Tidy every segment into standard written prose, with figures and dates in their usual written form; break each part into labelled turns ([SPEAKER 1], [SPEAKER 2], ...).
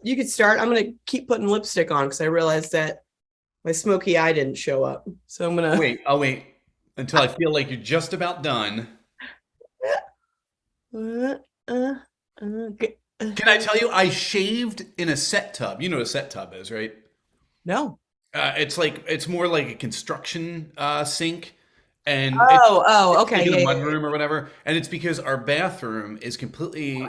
[SPEAKER 1] You could start. I'm gonna keep putting lipstick on because I realized that my smoky eye didn't show up. So I'm gonna.
[SPEAKER 2] Wait, I'll wait until I feel like you're just about done.
[SPEAKER 1] Uh, uh, okay.
[SPEAKER 2] Can I tell you, I shaved in a set tub. You know what a set tub is, right?
[SPEAKER 1] No.
[SPEAKER 2] It's more like a construction sink, and
[SPEAKER 1] Oh,
[SPEAKER 2] it's like
[SPEAKER 1] okay.
[SPEAKER 2] in a
[SPEAKER 1] Yeah, yeah,
[SPEAKER 2] mudroom or whatever. And it's because our bathroom is completely.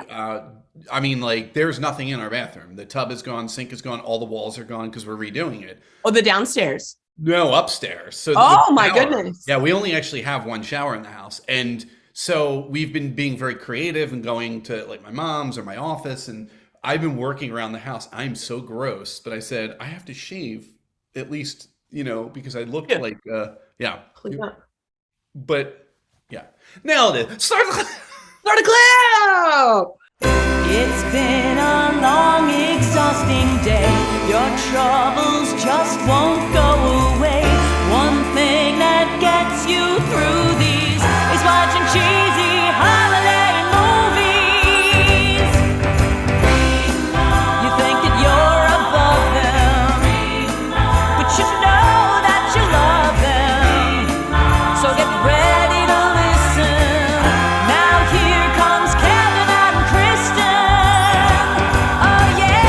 [SPEAKER 2] I mean, like there's nothing in our bathroom. The tub is gone, sink is gone, all the walls are gone because we're redoing it.
[SPEAKER 1] Oh, the downstairs.
[SPEAKER 2] No, upstairs. So the
[SPEAKER 1] Oh my
[SPEAKER 2] shower.
[SPEAKER 1] goodness.
[SPEAKER 2] Yeah, we only actually have one shower in the house, and so we've been being very creative and going to like my mom's or my office, and I've been working around the house. I'm so gross, but I said I have to shave at least, because I looked
[SPEAKER 1] Yeah,
[SPEAKER 2] like, yeah,
[SPEAKER 1] clean up.
[SPEAKER 2] but yeah, nailed it. Start.
[SPEAKER 1] Start a clip.
[SPEAKER 3] It's been a long, exhausting day. Your troubles just won't go away. One thing that gets you through these is watching cheesy holiday movies. You think that you're above them, but you know that you love them. So get ready to listen. Now here comes Kevin and Kristin. Oh yeah.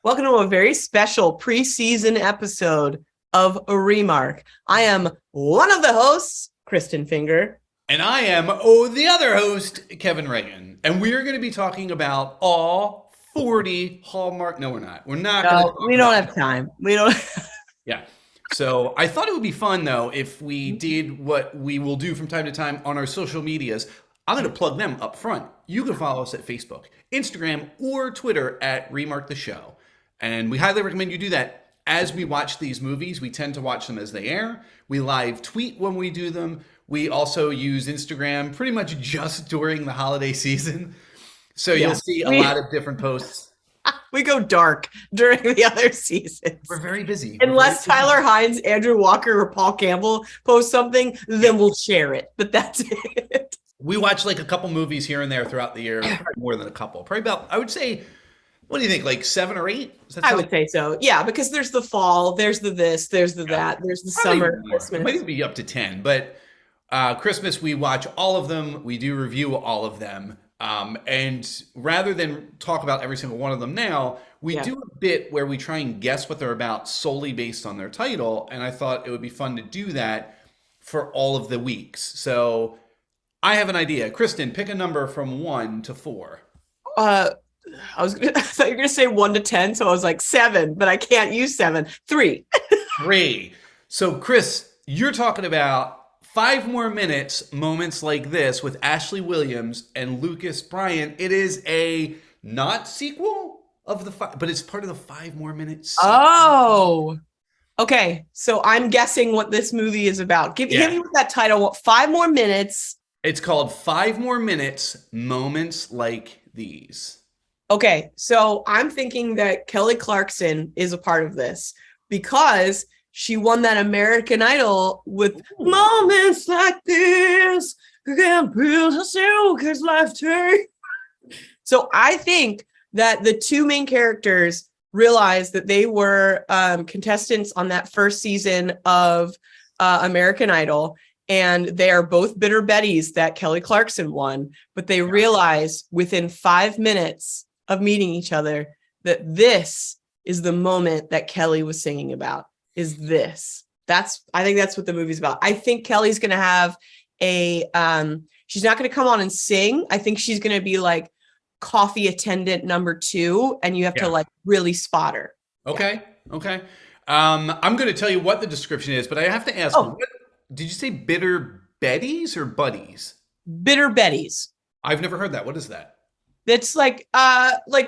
[SPEAKER 1] Welcome to a very special preseason episode of Remark. I am one of the hosts, Kristin Finger.
[SPEAKER 2] And I am the other host, Kevin Reagan, and we're going to be talking about all 40 Hallmark. No, we're not. We're not going to.
[SPEAKER 1] No, we don't have time. We don't.
[SPEAKER 2] Yeah. So I thought it would be fun though if we did what we will do from time to time on our social medias. I'm going to plug them up front. You can follow us at Facebook, Instagram, or Twitter at Remark the Show. And we highly recommend you do that. As we watch these movies, we tend to watch them as they air. We live tweet when we do them. We also use Instagram pretty much just during the holiday season. So
[SPEAKER 1] Yeah.
[SPEAKER 2] you'll see a lot of different posts.
[SPEAKER 1] We go dark during the other seasons.
[SPEAKER 2] We're very busy.
[SPEAKER 1] Unless Tyler Hines, Andrew Walker, or Paul Campbell post something, then we'll share it. But that's it.
[SPEAKER 2] We watch like a couple movies here and there throughout the year, probably more than a couple. Probably about, I would say, what do you think, like 7 or 8?
[SPEAKER 1] I would say so. Yeah, because there's the fall, there's the this, there's the that, there's the summer,
[SPEAKER 2] Christmas. It might even be up to 10. But Christmas, we watch all of them. We do review all of them. And rather than talk about every single one of them now, we do a bit where we try and guess what they're about solely based on their title. And I thought it would be fun to do that for all of the weeks. So I have an idea. Kristin, pick a number from 1 to 4.
[SPEAKER 1] I thought you were gonna say 1 to 10, so I was like 7, but I can't use 7. 3.
[SPEAKER 2] 3. So Chris, you're talking about 5 more minutes, moments like this with Ashley Williams and Lucas Bryant. It is a not sequel of the 5, but it's part of the 5 more minutes.
[SPEAKER 1] Oh, okay. So I'm guessing what this movie is about. Hit me with that title. 5 more minutes.
[SPEAKER 2] It's called 5 More Minutes, Moments Like These.
[SPEAKER 1] Okay, so I'm thinking that Kelly Clarkson is a part of this because she won that American Idol with moments like this. You can't build a silk life take. So I think that the two main characters realized that they were contestants on that first season of American Idol. And they are both bitter Bettys that Kelly Clarkson won. But they realized within 5 minutes of meeting each other that this is the moment that Kelly was singing about. Is this. I think that's what the movie's about. I think Kelly's going to have she's not going to come on and sing. I think she's going to be like coffee attendant number 2, and you have to like really spot her.
[SPEAKER 2] Okay. Okay. I'm going to tell you what the description is, but I have to ask, what, did you say bitter Bettys or buddies?
[SPEAKER 1] Bitter Bettys.
[SPEAKER 2] I've never heard that. What is that?
[SPEAKER 1] It's like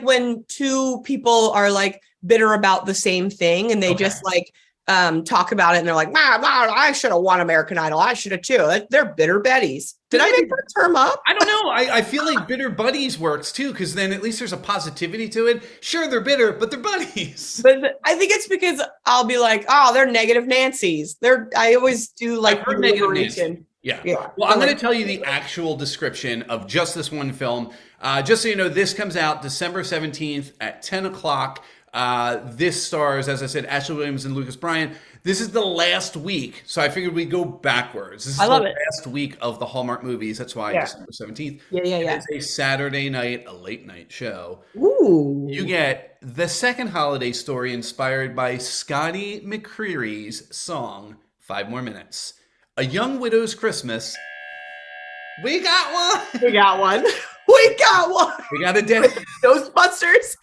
[SPEAKER 1] when two people are like bitter about the same thing and they just like talk about it and they're like, I should have won American Idol. I should have too. They're bitter Bettys. Did I make that term up?
[SPEAKER 2] I don't know. I feel like bitter buddies works too, because then at least there's a positivity to it. Sure, they're bitter, but they're buddies.
[SPEAKER 1] But I think it's because I'll be like, oh, they're negative Nancy's. I always do like
[SPEAKER 2] negative Nancy. Yeah.
[SPEAKER 1] Yeah.
[SPEAKER 2] Well, I'm going to tell you the actual description of just this one film. Just so you know, this comes out December 17th at 10 o'clock. This stars, as I said, Ashley Williams and Lucas Bryan. This is the last week, so I figured we'd go backwards. This is the last week of the Hallmark movies. That's why December 17th.
[SPEAKER 1] Yeah.
[SPEAKER 2] It's a Saturday night, a late night show.
[SPEAKER 1] Ooh.
[SPEAKER 2] You get the second holiday story inspired by Scotty McCreery's song, 5 More Minutes. A Young Widow's Christmas. We got one.
[SPEAKER 1] We got one. We got one.
[SPEAKER 2] We got a dead
[SPEAKER 1] Ghostbusters.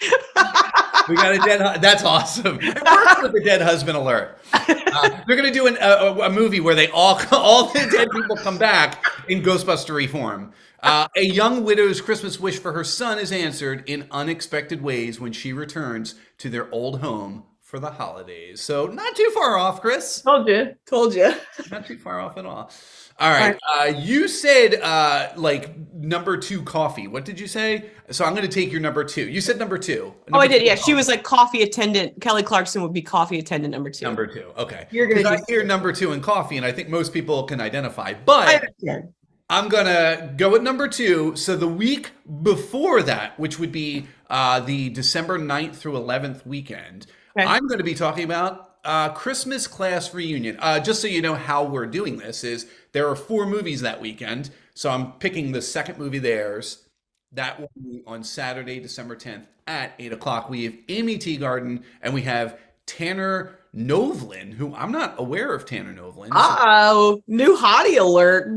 [SPEAKER 2] We got a dead. That's awesome. It works with the dead husband alert. They're gonna do a movie where they all the dead people come back in Ghostbuster form. A young widow's Christmas wish for her son is answered in unexpected ways when she returns to their old home for the holidays. So not too far off, Chris.
[SPEAKER 1] Told you.
[SPEAKER 2] Not too far off at all. All right. You said like number 2 coffee. What did you say? So I'm going to take your number 2. You said number 2.
[SPEAKER 1] I did. Yeah, she was like coffee attendant. Kelly Clarkson would be coffee attendant number 2.
[SPEAKER 2] Number 2. Okay.
[SPEAKER 1] You're going to
[SPEAKER 2] hear number 2 in coffee, and I think most people can identify. But
[SPEAKER 1] I understand.
[SPEAKER 2] I'm going to go with number 2. So the week before that, which would be the December 9th through 11th weekend, okay. I'm going to be talking about Christmas class reunion. Just so you know how we're doing this is there are 4 movies that weekend. So I'm picking the second movie theirs. That will be on Saturday, December 10th at 8 o'clock. We have Amy Teagarden and we have Tanner Novlin, who I'm not aware of Tanner Novlin.
[SPEAKER 1] Uh-oh, new hottie alert.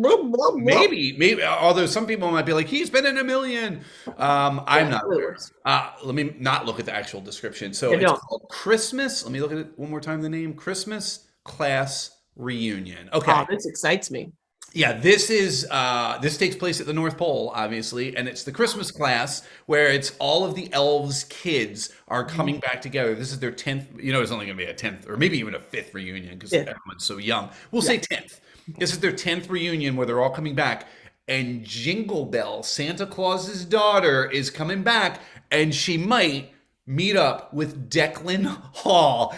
[SPEAKER 2] Maybe. Although some people might be like, he's been in a million. I'm not aware. Let me not look at the actual description. So it's called Christmas. Let me look at it one more time. The name Christmas Class Reunion. Okay.
[SPEAKER 1] Oh, this excites me.
[SPEAKER 2] Yeah, this takes place at the North Pole, obviously, and it's the Christmas class where it's all of the elves' kids are coming back together. This is their 10th, it's only going to be a 10th or maybe even a 5th reunion because everyone's so young. We'll say 10th. This is their 10th reunion where they're all coming back, and Jingle Bell, Santa Claus's daughter, is coming back, and she might meet up with Declan Hall.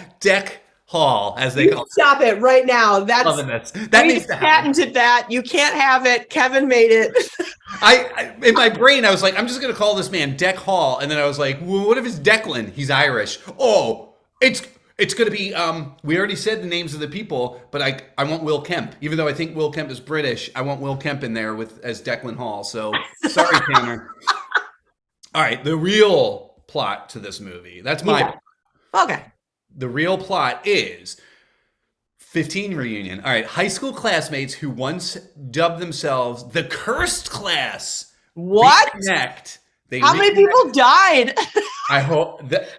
[SPEAKER 2] Hall, as they call it.
[SPEAKER 1] Stop it right now. That's
[SPEAKER 2] loving this. That
[SPEAKER 1] we patented that. You can't have it. Kevin made it.
[SPEAKER 2] I in my brain, I was like, I'm just gonna call this man Deck Hall, and then I was like, well, what if it's Declan? He's Irish. Oh, it's gonna be. We already said the names of the people, but I want Will Kemp, even though I think Will Kemp is British. I want Will Kemp in there as Declan Hall. So sorry, Tanner. All right, the real plot to this movie. That's my
[SPEAKER 1] okay.
[SPEAKER 2] The real plot is 15 reunion. All right, high school classmates who once dubbed themselves the cursed class.
[SPEAKER 1] What?
[SPEAKER 2] Reconnect.
[SPEAKER 1] How many people died?
[SPEAKER 2] I hope that.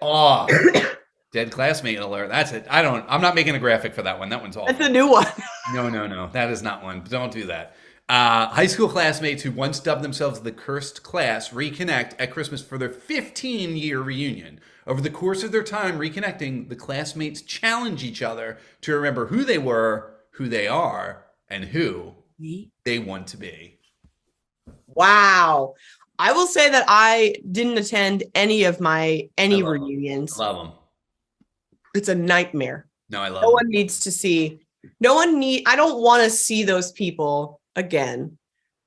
[SPEAKER 2] Dead classmate alert. That's it. I'm not making a graphic for that one. That one's awful.
[SPEAKER 1] That's a new one.
[SPEAKER 2] No. That is not one. Don't do that. High school classmates who once dubbed themselves the cursed class reconnect at Christmas for their 15-year reunion. Over the course of their time reconnecting, the classmates challenge each other to remember who they were, who they are, and who they want to be.
[SPEAKER 1] Wow. I will say that I didn't attend any reunions.
[SPEAKER 2] I love them.
[SPEAKER 1] It's a nightmare.
[SPEAKER 2] No, I love
[SPEAKER 1] them. No one needs to see. I don't want to see those people again.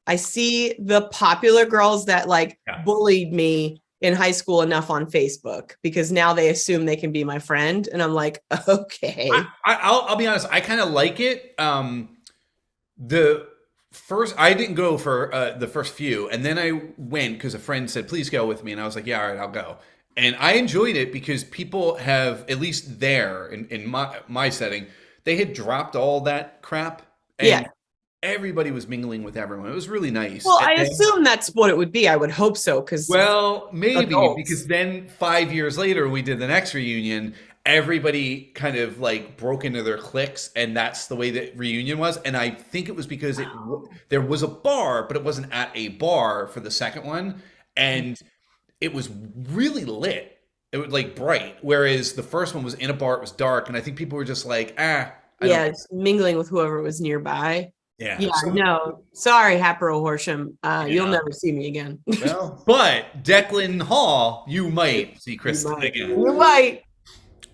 [SPEAKER 1] I see the popular girls that bullied me in high school enough on Facebook because now they assume they can be my friend. And I'm like, okay.
[SPEAKER 2] I'll be honest. I kind of like it. I didn't go for the first few. And then I went because a friend said, please go with me. And I was like, yeah, all right, I'll go. And I enjoyed it because people have, at least there in my setting, they had dropped all that crap. And everybody was mingling with everyone. It was really nice.
[SPEAKER 1] Well, I assume that's what it would be. I would hope so.
[SPEAKER 2] Maybe adults. Because then 5 years later, we did the next reunion. Everybody kind of broke into their cliques, and that's the way that reunion was. And I think it was because there was a bar, but it wasn't at a bar for the second one. And it was really lit. It was bright. Whereas the first one was in a bar, it was dark. And I think people were just
[SPEAKER 1] just mingling with whoever was nearby.
[SPEAKER 2] Yeah.
[SPEAKER 1] No. Sorry, Hapro Horsham. You'll never see me again.
[SPEAKER 2] Well, but Declan Hall, you might see Kristin again.
[SPEAKER 1] You might.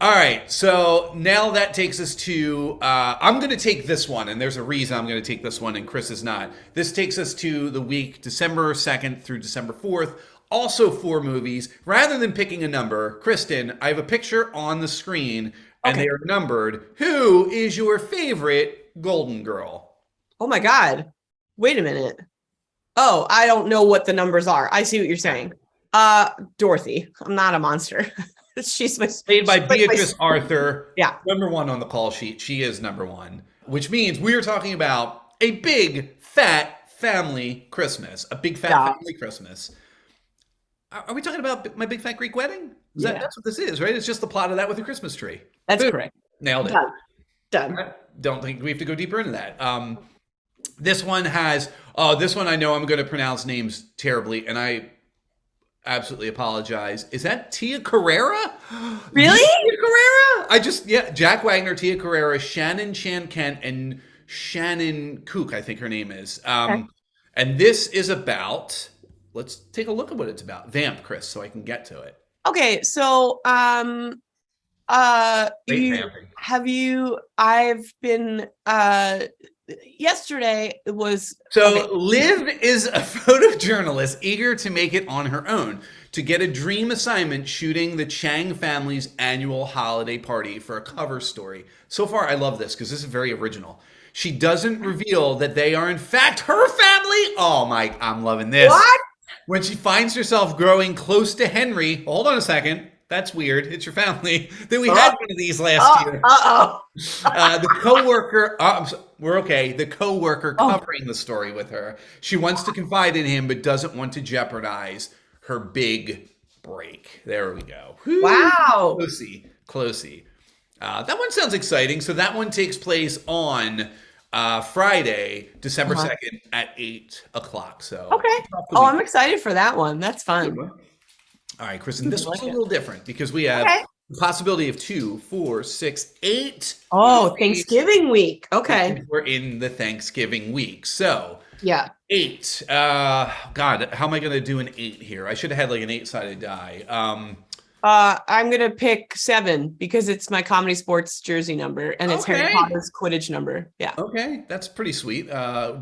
[SPEAKER 2] All right, so now that takes us to. I'm going to take this one, and there's a reason I'm going to take this one, and Chris is not. This takes us to the week December 2nd through December 4th. Also, 4 movies. Rather than picking a number, Kristin, I have a picture on the screen, and they are numbered. Who is your favorite Golden Girl?
[SPEAKER 1] Oh my God. Wait a minute. Oh, I don't know what the numbers are. I see what you're saying. Dorothy. I'm not a monster. She's
[SPEAKER 2] played by Beatrice Arthur.
[SPEAKER 1] Yeah.
[SPEAKER 2] Number 1 on the call sheet. She is number 1, which means we are talking about a big, fat family Christmas. A big, fat family Christmas. Are we talking about My Big Fat Greek Wedding? That's what this is, right? It's just the plot of that with a Christmas tree.
[SPEAKER 1] That's correct.
[SPEAKER 2] Nailed it.
[SPEAKER 1] Done.
[SPEAKER 2] I don't think we have to go deeper into that. This one has, this one I know I'm going to pronounce names terribly, and I absolutely apologize. Is that Tia Carrera?
[SPEAKER 1] Really?
[SPEAKER 2] Tia Carrera? Jack Wagner, Tia Carrera, Shannon Chan Kent, and Shannon Kook, I think her name is. And this is about, let's take a look at what it's about. Vamp, Chris, so I can get to it.
[SPEAKER 1] Okay, so I've been yesterday was
[SPEAKER 2] Liv is a photojournalist eager to make it on her own to get a dream assignment shooting the Chang family's annual holiday party for a cover story. So far, I love this because this is very original. She doesn't reveal that they are in fact her family. Oh my, I'm loving this.
[SPEAKER 1] What?
[SPEAKER 2] When she finds herself growing close to Henry, hold on a second. That's weird. It's your family. Then we had one of these last year. The coworker, we're okay. The coworker covering the story with her. She wants to confide in him, but doesn't want to jeopardize her big break. There we go. Whew.
[SPEAKER 1] Wow.
[SPEAKER 2] Closey. That one sounds exciting. So that one takes place on Friday, December 2nd at 8 o'clock. So
[SPEAKER 1] I'm excited for that one. That's fun.
[SPEAKER 2] All right, Kristin, this one's a little different because we have the possibility of 2, 4, 6, 8.
[SPEAKER 1] Oh, Thanksgiving week. Okay.
[SPEAKER 2] We're in the Thanksgiving week. So, 8. God, how am I going to do an 8 here? I should have had like an 8-sided die.
[SPEAKER 1] I'm going to pick 7 because it's my Comedy Sports jersey number and it's Harry Potter's Quidditch number. Yeah.
[SPEAKER 2] Okay, that's pretty sweet.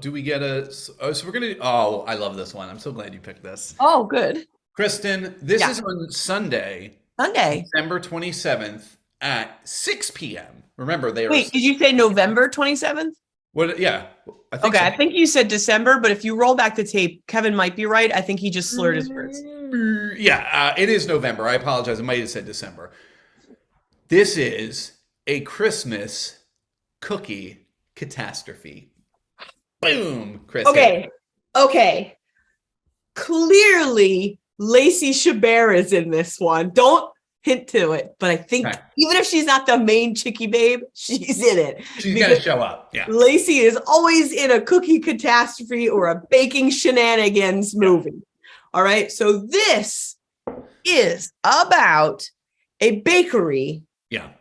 [SPEAKER 2] Do we get so we're going to, I love this one. I'm so glad you picked this.
[SPEAKER 1] Oh, good.
[SPEAKER 2] Kristin, this is on Sunday, December 27th at 6 p.m. Remember, they are.
[SPEAKER 1] Wait, did you say November 27th?
[SPEAKER 2] What? Yeah. I think
[SPEAKER 1] I think you said December, but if you roll back the tape, Kevin might be right. I think he just slurred his words.
[SPEAKER 2] Yeah, it is November. I apologize. I might have said December. This is a Christmas cookie catastrophe. Boom, Chris.
[SPEAKER 1] Okay. Clearly, Lacey Chabert is in this one. Don't hint to it, but I think even if she's not the main chickie babe, she's in it.
[SPEAKER 2] She's got to show up. Yeah.
[SPEAKER 1] Lacey is always in a cookie catastrophe or a baking shenanigans movie. All right. So this is about a bakery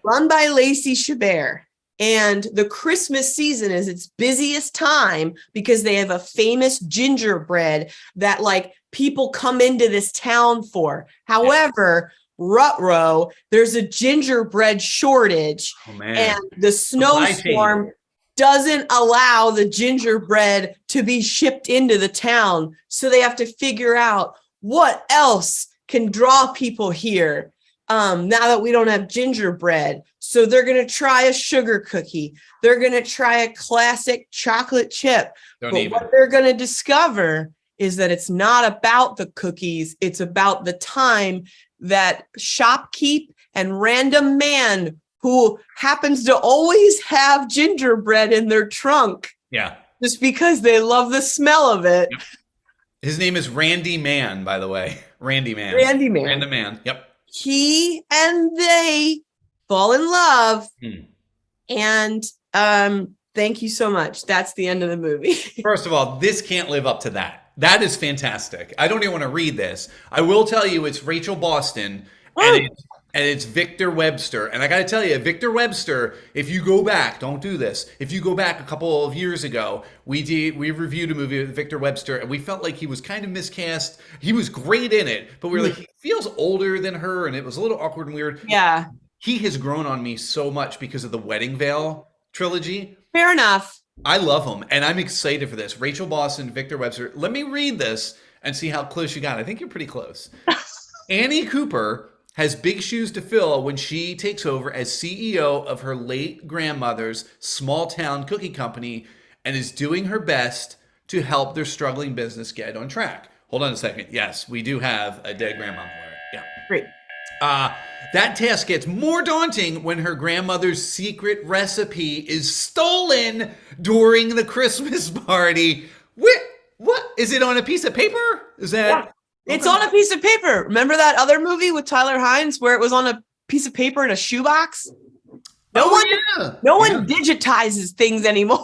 [SPEAKER 1] run by Lacey Chabert. And the Christmas season is its busiest time because they have a famous gingerbread that like people come into this town for. However, Rutro, there's a gingerbread shortage and the snowstorm doesn't allow the gingerbread to be shipped into the town. So they have to figure out what else can draw people here. Now that we don't have gingerbread. So they're going to try a sugar cookie. They're going to try a classic chocolate chip. What they're going to discover is that it's not about the cookies. It's about the time that shopkeep and random man who happens to always have gingerbread in their trunk.
[SPEAKER 2] Yeah.
[SPEAKER 1] Just because they love the smell of it.
[SPEAKER 2] Yep. His name is Randy Mann, by the way. Randy Mann. Yep.
[SPEAKER 1] He and they fall in love. And thank you so much. That's the end of the movie.
[SPEAKER 2] First of all, this can't live up to that. That is fantastic. I don't even want to read this. I will tell you it's Rachel Boston and it's Victor Webster. And I got to tell you, Victor Webster, if you go back, don't do this. If you go back a couple of years ago, we reviewed a movie with Victor Webster and we felt like he was kind of miscast. He was great in it, but we were like, he feels older than her and it was a little awkward and weird.
[SPEAKER 1] Yeah.
[SPEAKER 2] he has grown on me so much because of the Wedding Veil trilogy.
[SPEAKER 1] Fair enough.
[SPEAKER 2] I love him, and I'm excited for this. Rachel Boston, Victor Webster. Let me read this and see how close you got. I think you're pretty close. Annie Cooper has big shoes to fill when she takes over as CEO of her late grandmother's small town cookie company and is doing her best to help their struggling business get on track. Hold on a second. Yes, we do have a dead grandma alert. Yeah.
[SPEAKER 1] Great.
[SPEAKER 2] That task gets more daunting when her grandmother's secret recipe is stolen during the Christmas party. What? Is it on a piece of paper? Is that...
[SPEAKER 1] Yeah. It's on a piece of paper. Remember that other movie with Tyler Hines where it was on a piece of paper in a shoebox? No one digitizes things anymore.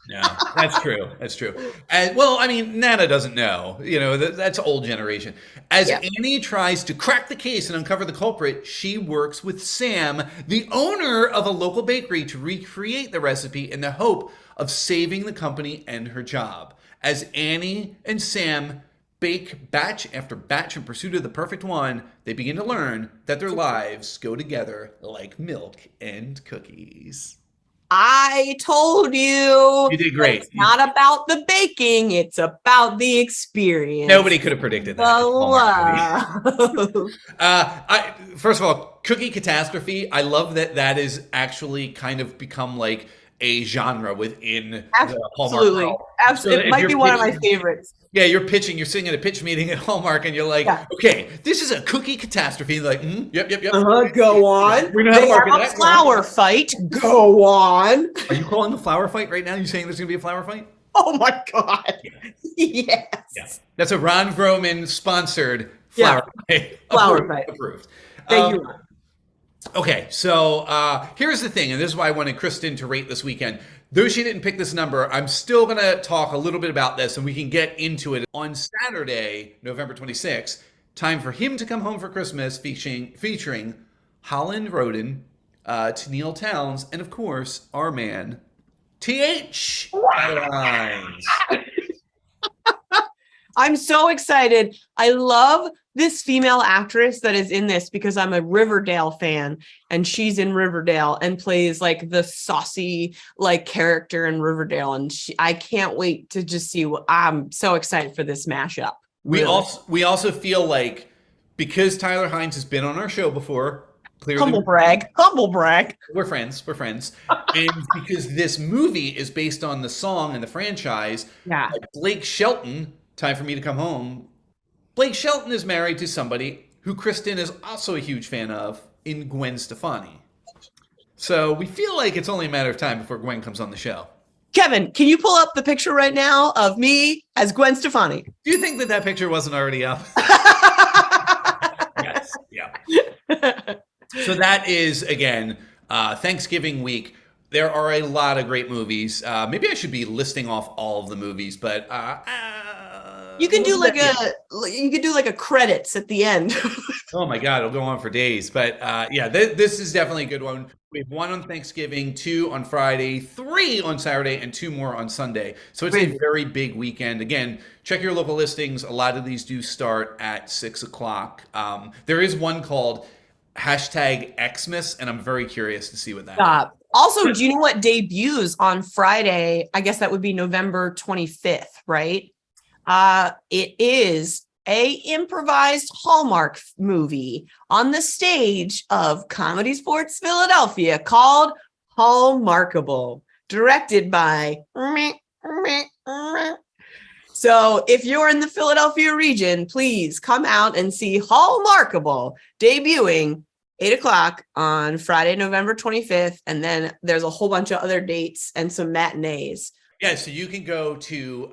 [SPEAKER 2] Yeah, that's true. That's true. And well, I mean, Nana doesn't know. You know, that's old generation. As Annie tries to crack the case and uncover the culprit, she works with Sam, the owner of a local bakery, to recreate the recipe in the hope of saving the company and her job. As Annie and Sam bake batch after batch in pursuit of the perfect one, they begin to learn that their lives go together like milk and cookies.
[SPEAKER 1] I told you.
[SPEAKER 2] You did great.
[SPEAKER 1] It's not about the baking. It's about the experience.
[SPEAKER 2] Nobody could have predicted that. First of all, Cookie Catastrophe. I love that is actually kind of become like a genre within the Hallmark world.
[SPEAKER 1] Absolutely. It might be one of my favorites.
[SPEAKER 2] Yeah, you're sitting at a pitch meeting at Hallmark, and you're like, okay, this is a cookie catastrophe. Like, yep.
[SPEAKER 1] Go on.
[SPEAKER 2] We know how to market
[SPEAKER 1] that. Flower fight. Go on.
[SPEAKER 2] Are you calling the flower fight right now? You saying there's going to be a flower fight?
[SPEAKER 1] Oh my God. Yes.
[SPEAKER 2] Yeah. That's a Ron Vroman sponsored flower fight.
[SPEAKER 1] Flower fight.
[SPEAKER 2] Approved.
[SPEAKER 1] Thank you.
[SPEAKER 2] Okay, so here's the thing, and this is why I wanted Kristin to rate this weekend. Though she didn't pick this number, I'm still going to talk a little bit about this, and we can get into it. On Saturday, November 26th, Time for Him to Come Home for Christmas, featuring Holland Roden, Tennille Towns, and of course, our man, T.H.
[SPEAKER 1] I'm so excited. I love this female actress that is in this because I'm a Riverdale fan, and she's in Riverdale and plays like the saucy like character in Riverdale. And I can't wait to just see I'm so excited for this mashup. Really.
[SPEAKER 2] We also feel like because Tyler Hines has been on our show before, clearly
[SPEAKER 1] humble brag.
[SPEAKER 2] We're friends. And because this movie is based on the song and the franchise, Blake Shelton, Time for Me to Come Home. Blake Shelton is married to somebody who Kristin is also a huge fan of in Gwen Stefani. So we feel like it's only a matter of time before Gwen comes on the show.
[SPEAKER 1] Kevin, can you pull up the picture right now of me as Gwen Stefani?
[SPEAKER 2] Do you think that picture wasn't already up? Yes. Yeah. So that is, again, Thanksgiving week. There are a lot of great movies. Maybe I should be listing off all of the movies, but
[SPEAKER 1] you can do like a credits at the end.
[SPEAKER 2] Oh my God, it'll go on for days. But this is definitely a good one. We have 1 on Thanksgiving, 2 on Friday, 3 on Saturday, and 2 more on Sunday. So it's a very big weekend. Again, check your local listings. A lot of these do start at 6 o'clock. There is one called #Xmas, and I'm very curious to see what that is.
[SPEAKER 1] Also, do you know what debuts on Friday? I guess that would be November 25th, right? It is a improvised Hallmark movie on the stage of Comedy Sports Philadelphia called Hallmarkable, directed by So if you're in the Philadelphia region, please come out and see Hallmarkable, debuting 8 o'clock on Friday, November 25th. And then there's a whole bunch of other dates and some matinees.
[SPEAKER 2] Yeah, so you can go to,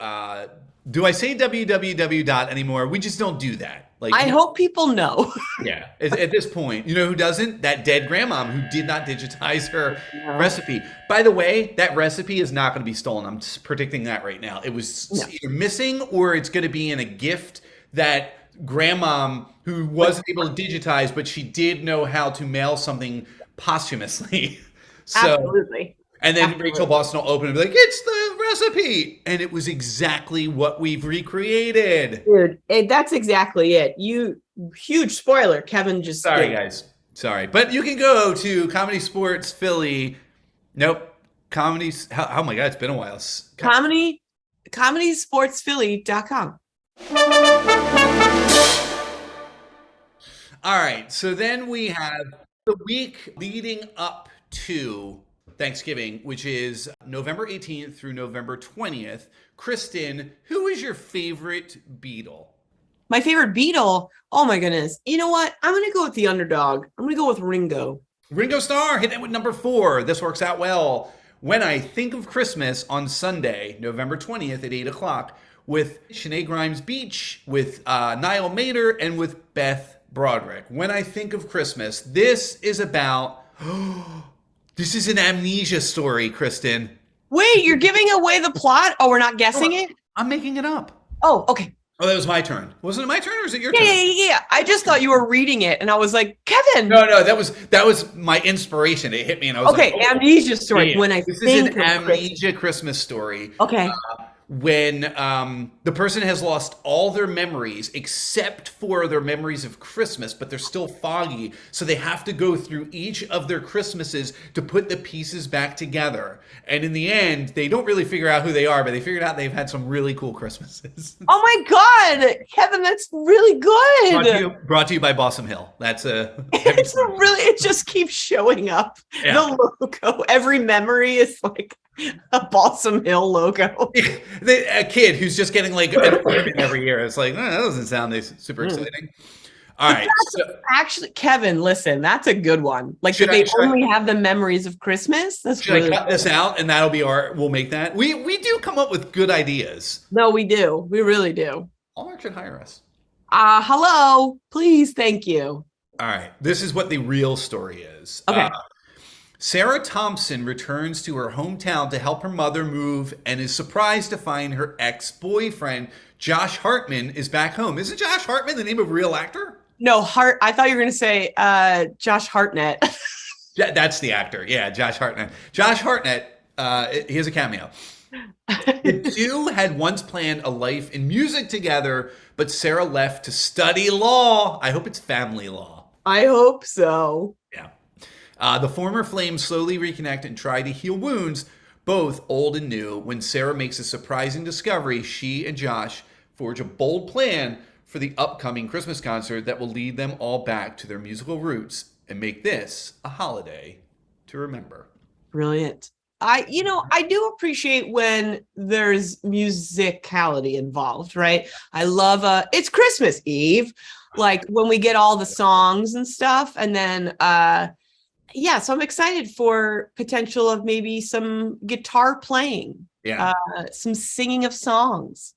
[SPEAKER 2] do I say www. anymore? We just don't do that. Like,
[SPEAKER 1] I hope people know.
[SPEAKER 2] Yeah, at this point. You know who doesn't? That dead grandmom who did not digitize her recipe. By the way, that recipe is not going to be stolen. I'm just predicting that right now. It was either missing or it's going to be in a gift that grandmom who wasn't able to digitize, but she did know how to mail something posthumously. So,
[SPEAKER 1] absolutely.
[SPEAKER 2] And then Rachel Boston will open and be like, it's the recipe. And it was exactly what we've recreated.
[SPEAKER 1] Dude, that's exactly it. Huge spoiler. Kevin just
[SPEAKER 2] Sorry, guys. Sorry, but you can go to Comedy Sports Philly. Nope. Comedy. Oh my God, it's been a while.
[SPEAKER 1] Comedysportsphilly.com.
[SPEAKER 2] All right. So then we have the week leading up to Thanksgiving, which is November 18th through November 20th. Kristin, who is your favorite Beatle?
[SPEAKER 1] My favorite Beatle? Oh my goodness. You know what? I'm going to go with the underdog. I'm going to go with Ringo.
[SPEAKER 2] Ringo Starr, hit that with number 4. This works out well. When I Think of Christmas on Sunday, November 20th at 8 o'clock, with Sinead Grimes Beach, with Niall Mater, and with Beth Broderick. When I Think of Christmas, this is about... this is an amnesia story, Kristin.
[SPEAKER 1] Wait, you're giving away the plot? Oh, we're not guessing it?
[SPEAKER 2] I'm making it up.
[SPEAKER 1] Oh, okay.
[SPEAKER 2] Oh, that was my turn. Wasn't it my turn or is it your turn?
[SPEAKER 1] Yeah. I just thought you were reading it and I was like, Kevin.
[SPEAKER 2] No, that was my inspiration. It hit me and I was like, oh,
[SPEAKER 1] amnesia story.
[SPEAKER 2] yeah.
[SPEAKER 1] When I
[SPEAKER 2] This
[SPEAKER 1] think
[SPEAKER 2] is an amnesia Christmas story.
[SPEAKER 1] Okay.
[SPEAKER 2] When the person has lost all their memories except for their memories of Christmas, but they're still foggy. So they have to go through each of their Christmases to put the pieces back together. And in the end, they don't really figure out who they are, but they figured out they've had some really cool Christmases.
[SPEAKER 1] Oh my God, Kevin, that's really good.
[SPEAKER 2] Brought to you by Balsam Hill. That's a...
[SPEAKER 1] It's really, it just keeps showing up.
[SPEAKER 2] Yeah.
[SPEAKER 1] The logo, every memory is like a Balsam Hill logo.
[SPEAKER 2] A kid who's just getting like an ornament every year. It's like, that doesn't sound super exciting. All right.
[SPEAKER 1] Actually, Kevin, listen, that's a good one. Like, they only have the memories of Christmas. That's
[SPEAKER 2] should I cut this out and that'll be we'll make that? We do come up with good ideas.
[SPEAKER 1] No, we do. We really do.
[SPEAKER 2] Hallmark should hire us.
[SPEAKER 1] Hello. Please. Thank you.
[SPEAKER 2] All right. This is what the real story is.
[SPEAKER 1] Okay.
[SPEAKER 2] Sarah Thompson returns to her hometown to help her mother move and is surprised to find her ex-boyfriend, Josh Hartman, is back home. Isn't Josh Hartman the name of a real actor?
[SPEAKER 1] No, I thought you were going to say Josh Hartnett.
[SPEAKER 2] Yeah, that's the actor. Yeah, Josh Hartnett. Josh Hartnett, he has a cameo. The two had once planned a life in music together, but Sarah left to study law. I hope it's family law.
[SPEAKER 1] I hope so.
[SPEAKER 2] Yeah. The former flames slowly reconnect and try to heal wounds, both old and new. When Sarah makes a surprising discovery, she and Josh forge a bold plan for the upcoming Christmas concert that will lead them all back to their musical roots and make this a holiday to remember.
[SPEAKER 1] Brilliant. I do appreciate when there's musicality involved, right? I love it's Christmas Eve, like when we get all the songs and stuff, and then so I'm excited for potential of maybe some guitar playing, some singing of songs.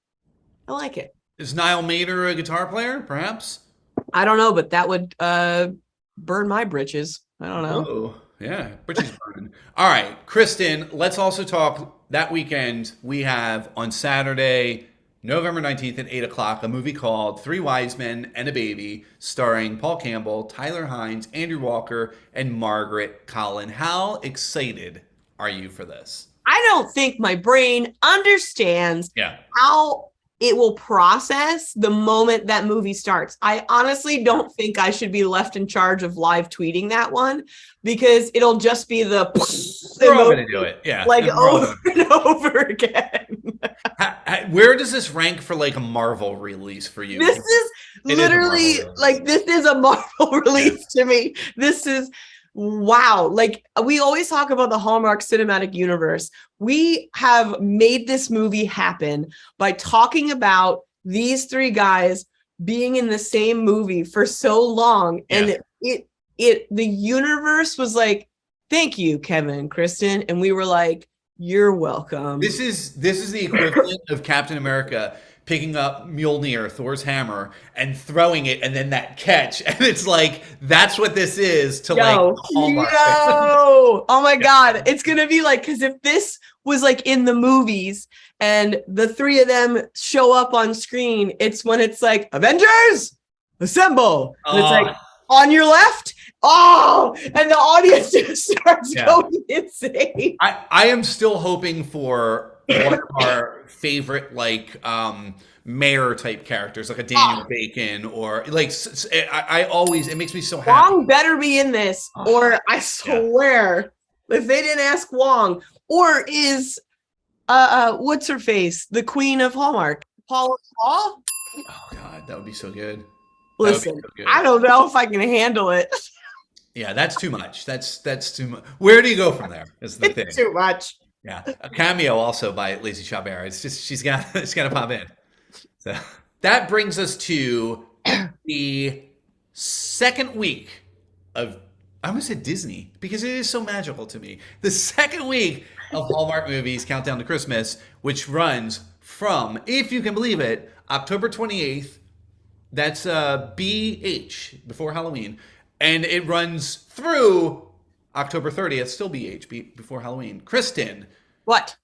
[SPEAKER 1] I like it.
[SPEAKER 2] Is Niall Mater a guitar player, perhaps?
[SPEAKER 1] I don't know, but that would burn my britches. I don't know.
[SPEAKER 2] Oh, yeah, britches burning. All right, Kristin, let's also talk that weekend. We have on Saturday, November 19th at 8 o'clock, a movie called 3 Wise Men and a Baby, starring Paul Campbell, Tyler Hines, Andrew Walker, and Margaret Collin. How excited are you for this?
[SPEAKER 1] I don't think my brain understands how it will process the moment that movie starts. I honestly don't think I should be left in charge of live tweeting that one, because it'll just be the
[SPEAKER 2] we're all going to do it. Yeah.
[SPEAKER 1] Like over and over again.
[SPEAKER 2] Where does this rank for like a Marvel release for you?
[SPEAKER 1] This is literally like, this is a Marvel release to me. This is wow. Like, we always talk about the Hallmark Cinematic Universe. We have made this movie happen by talking about these 3 guys being in the same movie for so long. And the universe was like, thank you, Kevin and Kristin. And we were like, you're welcome.
[SPEAKER 2] This is the equivalent of Captain America picking up Mjolnir, Thor's hammer, and throwing it, and then that catch. And it's like, that's what this is to like Hallmark.
[SPEAKER 1] Oh my God. It's going to be like, because if this was like in the movies and the 3 of them show up on screen, it's when it's like, Avengers, assemble. And it's like, on your left. And the audience just starts going insane.
[SPEAKER 2] I am still hoping for one of our favorite mayor type characters, like a Daniel Bacon, or like I always, it makes me so happy.
[SPEAKER 1] Wong better be in this, or I swear, if they didn't ask Wong, or is what's her face, the queen of Hallmark, Paula Shaw?
[SPEAKER 2] Oh God, that would be so good.
[SPEAKER 1] Listen, I don't know if I can handle it.
[SPEAKER 2] Yeah, that's too much. That's too much. Where do you go from there? Is the thing.
[SPEAKER 1] Too much.
[SPEAKER 2] Yeah, a cameo also by Lacey Chabert. It's just she's got to pop in. So that brings us to the second week of, I'm gonna say Disney because it is so magical to me. The second week of Hallmark movies, Countdown to Christmas, which runs from, if you can believe it, October 28th. That's BH, before Halloween. And it runs through October 30th, still BH, before Halloween. Kristin.
[SPEAKER 1] What?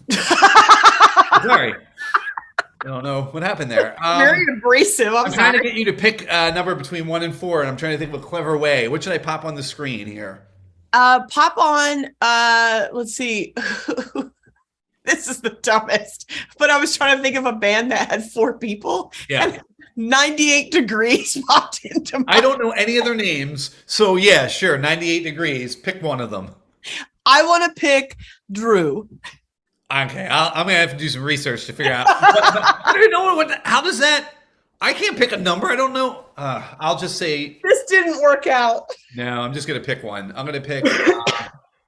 [SPEAKER 2] Sorry. I don't know what happened there.
[SPEAKER 1] Very abrasive. I'm
[SPEAKER 2] trying to
[SPEAKER 1] sorry.
[SPEAKER 2] get you to pick a number between 1 and 4, and I'm trying to think of a clever way. What should I pop on the screen here?
[SPEAKER 1] Pop on, let's see. This is the dumbest, but I was trying to think of a band that had 4 people.
[SPEAKER 2] Yeah.
[SPEAKER 1] And 98 Degrees popped into my
[SPEAKER 2] I don't know any of their names, so yeah, sure, 98 Degrees. Pick one of them.
[SPEAKER 1] I want to pick Drew.
[SPEAKER 2] Okay, I'm gonna have to do some research to figure out. I don't know how does that. I can't pick a number. I don't know. I'll just say
[SPEAKER 1] This didn't work out.
[SPEAKER 2] no. I'm just gonna pick one. I'm gonna pick.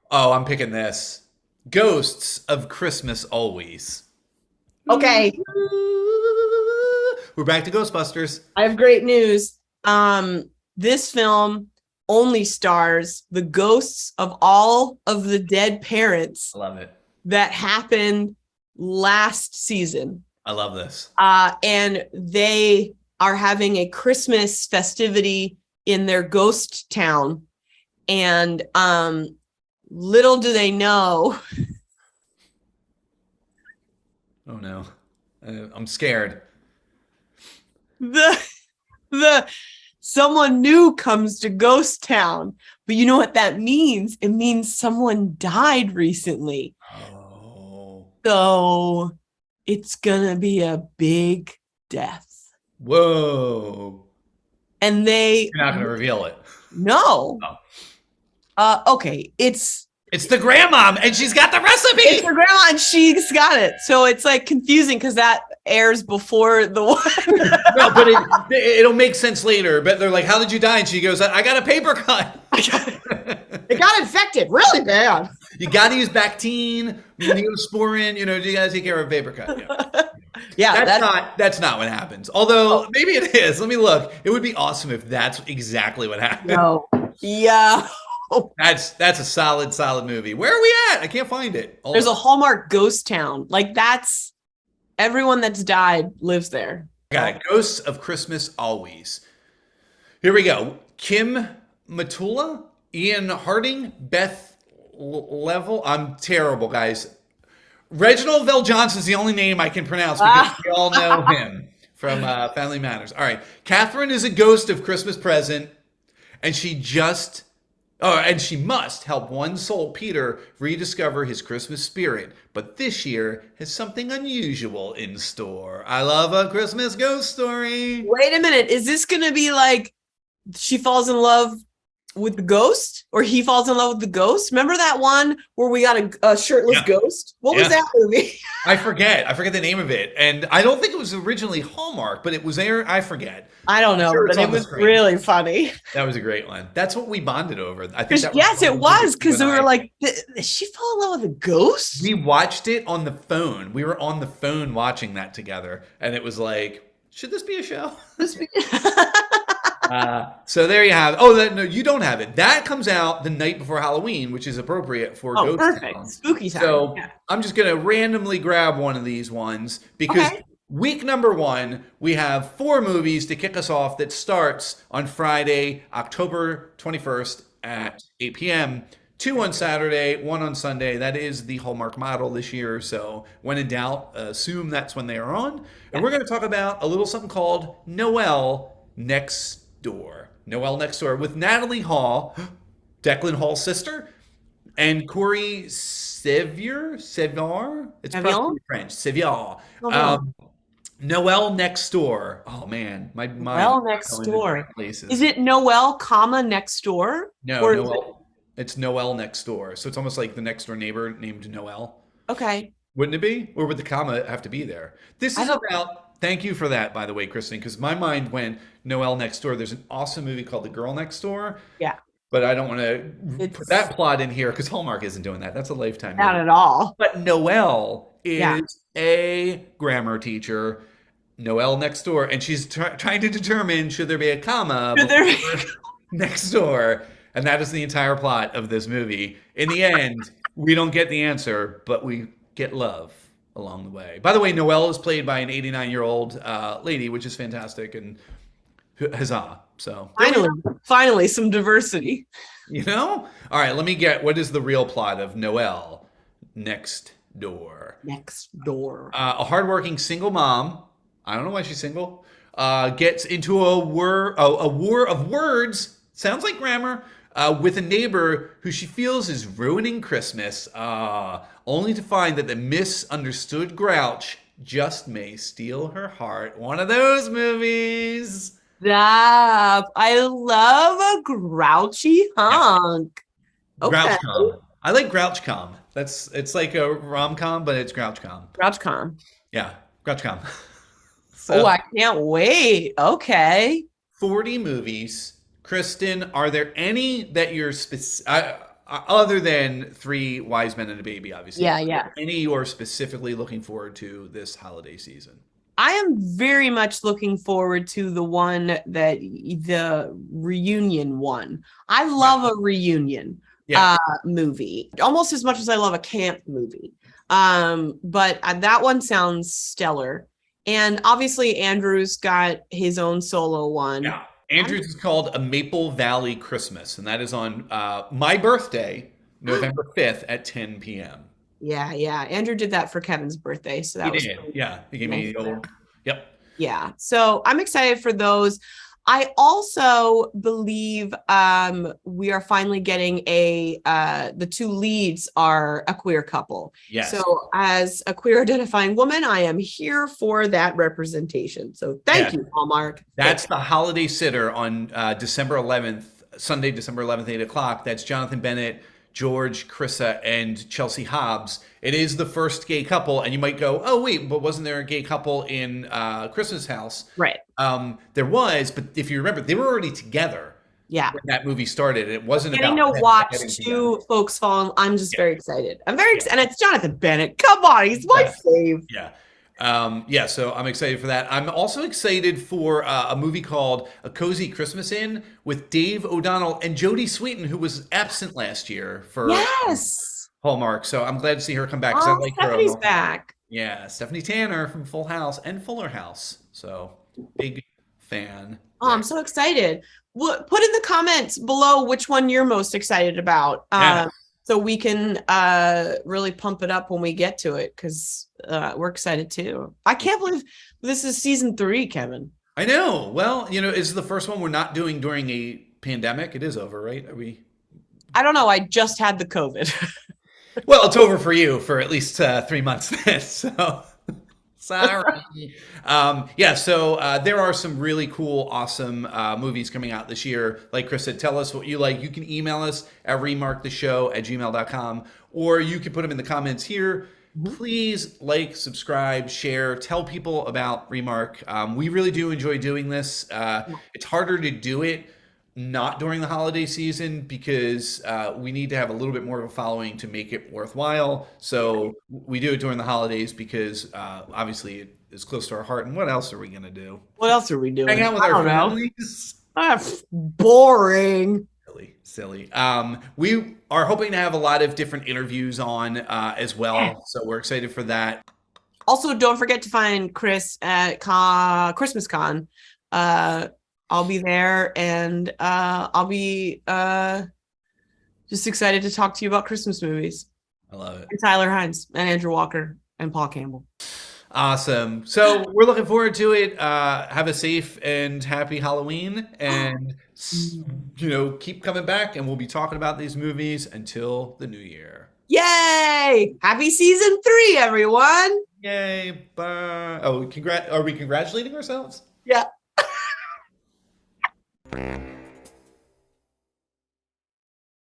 [SPEAKER 2] I'm picking this. Ghosts of Christmas Always.
[SPEAKER 1] Okay.
[SPEAKER 2] We're back to Ghostbusters.
[SPEAKER 1] I have great news. This film only stars the ghosts of all of the dead parents
[SPEAKER 2] I love it.
[SPEAKER 1] that happened last season.
[SPEAKER 2] I love this.
[SPEAKER 1] And they are having a Christmas festivity in their ghost town. And little do they know.
[SPEAKER 2] Oh no. I'm scared.
[SPEAKER 1] The someone new comes to Ghost Town. But you know what that means? It means someone died recently.
[SPEAKER 2] Oh.
[SPEAKER 1] So it's gonna be a big death.
[SPEAKER 2] Whoa.
[SPEAKER 1] And they
[SPEAKER 2] You're not going to reveal it.
[SPEAKER 1] no.
[SPEAKER 2] Oh.
[SPEAKER 1] Okay, it's
[SPEAKER 2] It's the grandmom, and she's got the recipe.
[SPEAKER 1] it's her grandma and she's got it. So it's like confusing because that airs before the one.
[SPEAKER 2] No, but it'll make sense later. But they're like, "How did you die?" And she goes, "I got a paper cut."
[SPEAKER 1] It got infected really bad.
[SPEAKER 2] You got to use Bactine, Neosporin. You got to take care of a paper cut. Yeah.
[SPEAKER 1] Yeah,
[SPEAKER 2] That's not what happens. Although maybe it is. Let me look. It would be awesome if that's exactly what happened.
[SPEAKER 1] no. Yeah.
[SPEAKER 2] That's a solid movie. Where are we at? I can't find it.
[SPEAKER 1] There's a Hallmark ghost town. Like that's everyone that's died lives there.
[SPEAKER 2] Got it. Ghosts of Christmas Always. Here we go. Kim Matula, Ian Harding, Beth Level. I'm terrible, guys. Reginald Vell Johnson's the only name I can pronounce because we all know him from Family Matters. All right. Catherine is a ghost of Christmas present, and she must help one soul, Peter, rediscover his Christmas spirit. But this year has something unusual in store. I love a Christmas ghost story.
[SPEAKER 1] Wait a minute. Is this going to be like she falls in love with the ghost or he falls in love with the ghost? Remember that one where we got a shirtless ghost? What was that movie?
[SPEAKER 2] I forget the name of it. And I don't think it was originally Hallmark, but it was there. I forget.
[SPEAKER 1] I don't know, but it was really funny.
[SPEAKER 2] That was a great one. That's what we bonded over. I think that
[SPEAKER 1] yes, it was because we were like, did she fall in love with a ghost?
[SPEAKER 2] We watched it on the phone. We were on the phone watching that together. And it was like, should this be a show? So there you have it. Oh, no, you don't have it. That comes out the night before Halloween, which is appropriate for Ghost
[SPEAKER 1] perfect.
[SPEAKER 2] Town.
[SPEAKER 1] Spooky time.
[SPEAKER 2] So I'm just going to randomly grab one of these ones because week number 1, we have 4 movies to kick us off that starts on Friday, October 21st at 8 p.m., 2 on Saturday, 1 on Sunday. That is the Hallmark model this year. So when in doubt, assume that's when they are on. And we're going to talk about a little something called Noel Next Door. Noel Next Door with Natalie Hall, Declan Hall's sister, and Corey Sevier. It's probably French. Sevier. Noel Next Door. Oh man, my mind
[SPEAKER 1] Well,
[SPEAKER 2] is
[SPEAKER 1] next
[SPEAKER 2] going to different
[SPEAKER 1] door. Is
[SPEAKER 2] places.
[SPEAKER 1] it Noel, comma next door?
[SPEAKER 2] No,
[SPEAKER 1] Or is it
[SPEAKER 2] Noel. It's Noel Next Door. So it's almost like the next door neighbor named Noel.
[SPEAKER 1] okay?
[SPEAKER 2] Wouldn't it be? Or would the comma have to be there? This
[SPEAKER 1] I
[SPEAKER 2] is
[SPEAKER 1] don't.
[SPEAKER 2] about, thank you for that, by the way, Kristin, because my mind went Noel Next Door. There's an awesome movie called The Girl Next Door,
[SPEAKER 1] Yeah,
[SPEAKER 2] but I don't want to put
[SPEAKER 1] it's
[SPEAKER 2] that plot in here because Hallmark isn't doing that. That's a Lifetime
[SPEAKER 1] not
[SPEAKER 2] movie.
[SPEAKER 1] at all.
[SPEAKER 2] But Noelle
[SPEAKER 1] Yeah.
[SPEAKER 2] is a grammar teacher, Noel Next Door, and she's trying to determine should there be a comma
[SPEAKER 1] Should there-
[SPEAKER 2] before next door. And that is the entire plot of this movie. In the end, we don't get the answer, but we get love along the way. By the way, Noelle is played by an 89-year-old lady, which is fantastic, and huzzah. So,
[SPEAKER 1] Finally, some diversity.
[SPEAKER 2] you know? All right, let me get, what is the real plot of Noelle Next Door?
[SPEAKER 1] Next door.
[SPEAKER 2] A hardworking single mom, I don't know why she's single, gets into a war of words, sounds like grammar, with a neighbor who she feels is ruining Christmas, only to find that the misunderstood grouch just may steal her heart. One of those movies.
[SPEAKER 1] Stop. I love a grouchy hunk. Okay.
[SPEAKER 2] Grouch-com. I like Grouch-com. It's like a rom-com, but it's Grouch-com.
[SPEAKER 1] Grouch-com.
[SPEAKER 2] Yeah, Grouch-com.
[SPEAKER 1] Oh, I can't wait. Okay.
[SPEAKER 2] 40 movies. Kristin, are there any that you're other than Three Wise Men and a Baby, obviously?
[SPEAKER 1] Yeah.
[SPEAKER 2] Any you are specifically looking forward to this holiday season?
[SPEAKER 1] I am very much looking forward to the reunion one. I love a reunion movie almost as much as I love a camp movie. But that one sounds stellar. And obviously Andrew's got his own solo one.
[SPEAKER 2] Yeah. Andrew's is called A Maple Valley Christmas, and that is on my birthday, November 5th at 10 p.m.
[SPEAKER 1] Yeah. Andrew did that for Kevin's birthday. So that was
[SPEAKER 2] did. Yeah. He gave me the old. Yep.
[SPEAKER 1] Yeah. So I'm excited for those. I also believe we are finally getting the two leads are a queer couple.
[SPEAKER 2] Yes.
[SPEAKER 1] So as a queer identifying woman, I am here for that representation. So thank you, Hallmark.
[SPEAKER 2] That's the holiday sitter on December 11th, Sunday, December 11th, 8 o'clock. That's Jonathan Bennett, George Chrissa, and Chelsea Hobbs. It is the first gay couple, and you might go, oh, wait, but wasn't there a gay couple in Christmas House?
[SPEAKER 1] Right.
[SPEAKER 2] There was, but if you remember, they were already together.
[SPEAKER 1] Yeah.
[SPEAKER 2] When that movie started. It wasn't
[SPEAKER 1] getting
[SPEAKER 2] about
[SPEAKER 1] to watch two folks fall in. I'm just very excited. I'm very excited. And it's Jonathan Bennett. Come on, he's my fave.
[SPEAKER 2] Yeah. So I'm excited for that. I'm also excited for a movie called A Cozy Christmas Inn with Dave O'Donnell and Jodie Sweetin, who was absent last year for Hallmark. So I'm glad to see her come back. I like
[SPEAKER 1] Stephanie's
[SPEAKER 2] her.
[SPEAKER 1] back.
[SPEAKER 2] Yeah, Stephanie Tanner from Full House and Fuller House. So big fan.
[SPEAKER 1] Oh, I'm so excited. Put in the comments below which one you're most excited about. So we can really pump it up when we get to it, because we're excited too. I can't believe this is season 3, Kevin.
[SPEAKER 2] I know. Well, it's the first one we're not doing during a pandemic. It is over, right? Are we?
[SPEAKER 1] I don't know. I just had the COVID.
[SPEAKER 2] Well, it's over for you for at least 3 months then. So sorry. So there are some really cool, awesome movies coming out this year. Like Chris said, tell us what you like. You can email us at remarktheshow@gmail.com, or you can put them in the comments here. Please like, subscribe, share, tell people about Remark. We really do enjoy doing this. It's harder to do it not during the holiday season because we need to have a little bit more of a following to make it worthwhile. So we do it during the holidays because obviously it is close to our heart. And what else are we going to do?
[SPEAKER 1] What else are we doing?
[SPEAKER 2] Hang out with our families?
[SPEAKER 1] Boring.
[SPEAKER 2] Silly. We are hoping to have a lot of different interviews on as well. So we're excited for that.
[SPEAKER 1] Also, don't forget to find Chris at Christmas Con. I'll be there, and I'll be just excited to talk to you about Christmas movies.
[SPEAKER 2] I love it.
[SPEAKER 1] And Tyler Hines and Andrew Walker and Paul Campbell.
[SPEAKER 2] Awesome. So we're looking forward to it. Have a safe and happy Halloween, and keep coming back, and we'll be talking about these movies until the new year.
[SPEAKER 1] Yay! Happy season 3, everyone.
[SPEAKER 2] Yay. Bye. Oh, are we congratulating ourselves?
[SPEAKER 1] Yeah.